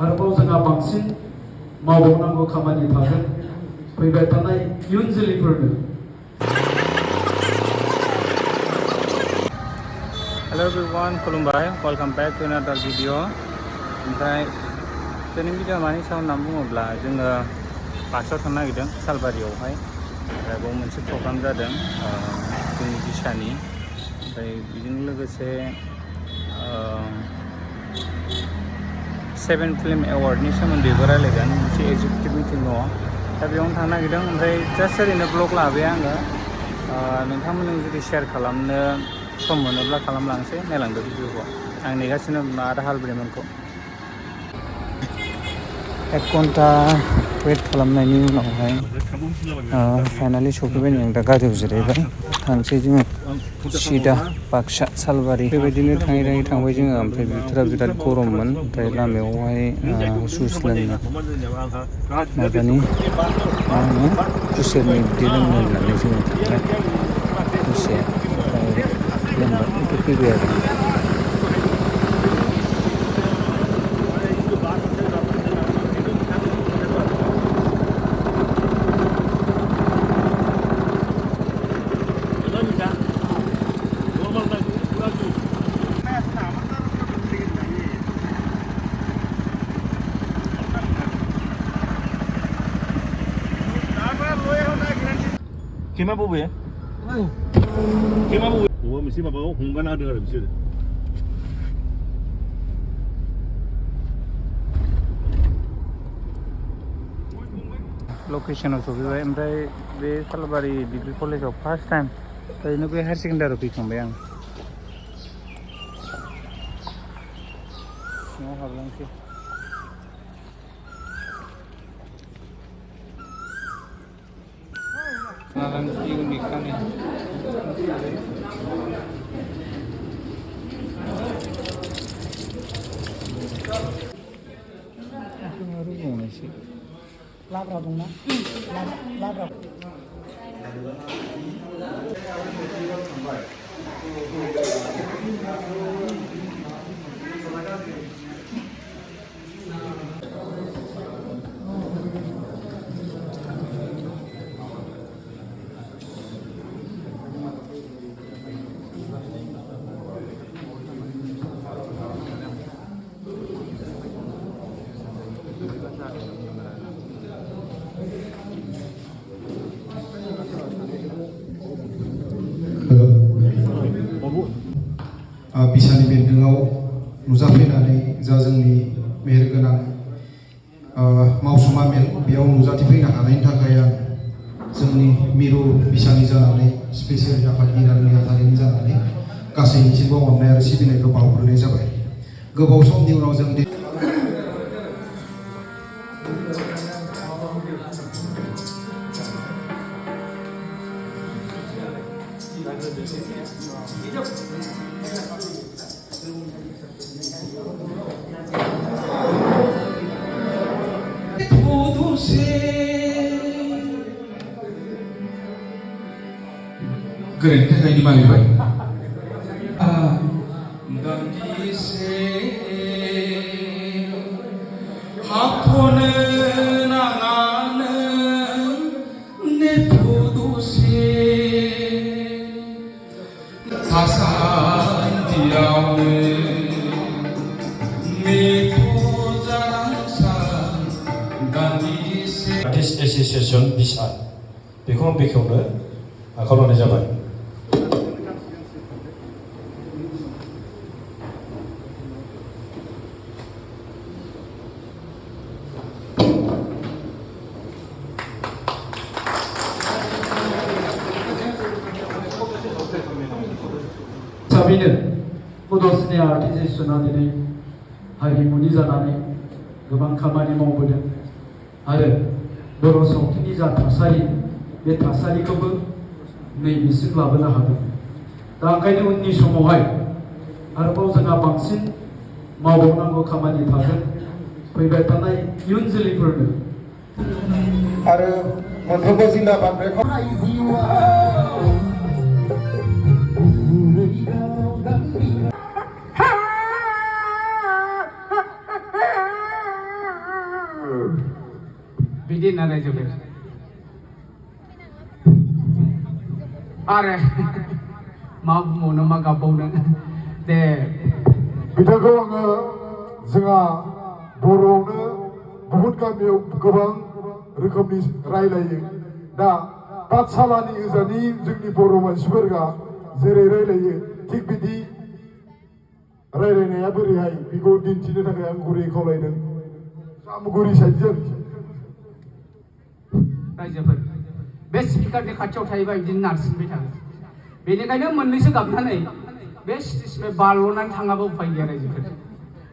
आरोबाव जोंहा बांसिन मावबावनांगौ खामानि थागोन फैबाय थानाय इयुन जोलैफोरनो। Hello everyone, खुलुमबाय, welcome back to another video. ओमफ्राय दिनैनि भिडिअ मानि सायाव होननानै बुङोब्ला जोङो बाक्सायाव थांनो नागिरदों सालबारियावहाय। ओमफ्राय बेयाव मोनसे प्रग्राम जादों जोंनि बिसानि। ओमफ्राय बेजों लोगोसे 7 फिल्म एवार्डनि सोमोन्दैबो रायलायगोन, मोनसे एगजिकिउटिभ मिटिं दङ। दा बेयावनो थांनो नागिरदों। ओमफ्राय जास्ट ओरैनो ब्लग लाबाय आङो। नोंथांमोनजों जुदि शेयार खालामनो सम मोनोब्ला खालामलांसै, नायलांदो भिडिअखौ। आं नेगासिनो आदा हालब्रेमोनखौ। 1 घन्टा वेट खालामनायनि उनावहाय फाइनालि सफैबाय। आं दा गारियाव जिरायबाय, थांसै जोङो सिदा बाक्सा सालबारि। बेबायदिनो थाङै थांबाय जोङो। ओमफ्राय बोथोरा बिराद गरममोन। ओमफ्राय लामायावहाय जुइस लोंनो माबानि मा होनो खुसेरनि बिदै लोंनो होननानै जोङो थांबाय दसे। ओमफ्राय लोंबाय, ओमफ्राय फैबाय आरो। Kema bobo ya? Kema bobo. Oh, mesti bapak honggan ada ada mesti. लकेसनाव सफैबाय। ओमफ्राय बे सालबारि डिग्री कलेजाव फार्स्ट टाइम ओरैनो बे हायार सेकेन्डारियाव फैखांबाय आं। सिङाव हाबलांसै। लाब्रा दंना? लाब्रा बिसानि बेन्दोंआव नुजाफैनानै जा जोंनि मेहेरगोनां मावसुमा मेल बेयाव नुजाथिफैनो हानायनि थाखाय आं जोंनि मिरु बिसानि जानानै स्पेसियेल आफादगिरि आरो नेहाथारिनि जानानै गासैनिसिमबो अननाय आरो सिबिनायखौ बावग्रोनाय जाबाय। गोबाव समनि उनाव जों गोरोन्थिनि थाखाय निमाहा बिबाय। आर्टिस्ट एसोसिएशन बिसा बेखौ आं बेखेवनो आखायाव लानाय जाबाय। हिसाबैनो बड'लेण्डनि आर्टिस्टआ दिनै हारिमुनि जानानै गोबां खामानि मावबोदों आरो बर' सावथुननि जा थासारि बे थासारिखौबो नैबेसिम लाबोनो हादों। दा ओंखायनो उननि समावहाय आरोबाव जोंहा बांसिन मावबावनांगौ खामानि थागोन फैबाय थानाय इयुन जोलैफोरनो। आरो मोनफ्रोमबो जिल्ला बांद्राय बिदिनो रायजोफोर आरो मा बुंबावनो मा गाबबावनो दे बिथांखौ आङो जोंहा बर'आवनो बहुत गामियाव गोबां रोखोमनि रायलायो दा पाठशालानि गोजानि जोंनि बर' मानसिफोरा जेरै रायलायो थिग बिदि रायलायनाया बोरैहाय बेखौ दिन्थिनो थाखाय आं गुरै खावलायदों सामुगुरि साइडजों रायजोफोर बे स्पिकारनि खाथियाव थायोबा बिदिनो नारसिनबाय थागोन बेनिखायनो मोननैसो गाबनानै बे स्टेजनिफ्राय बारल'नानै थाङाबा उफाय गैया रायजोफोर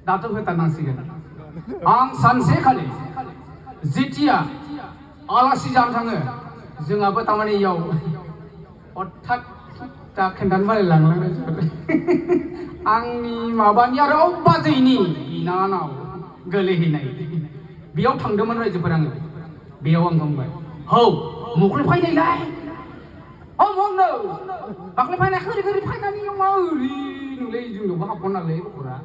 दाथ' होथारनांसिगोन आं सानसेखालि जेथिया आलासि जानो थाङो जोंहाबो थारमाने इयाव हठात दा खोन्थानो बालायलांलां रायजोफोर आंनि माबानि आरो बाजैनि बिनानाव गोलैहैनाय बेयाव थांदोंमोन रायजोफोर आङो बेयाव आं बुंबाय हौ मखले फैनायलाय औ मगनो दाख्लै फैनाय खोरि खोरि फैनानै मा ओरै नोंलाय जोंनावबो हाबगोन नालाय गथ'रा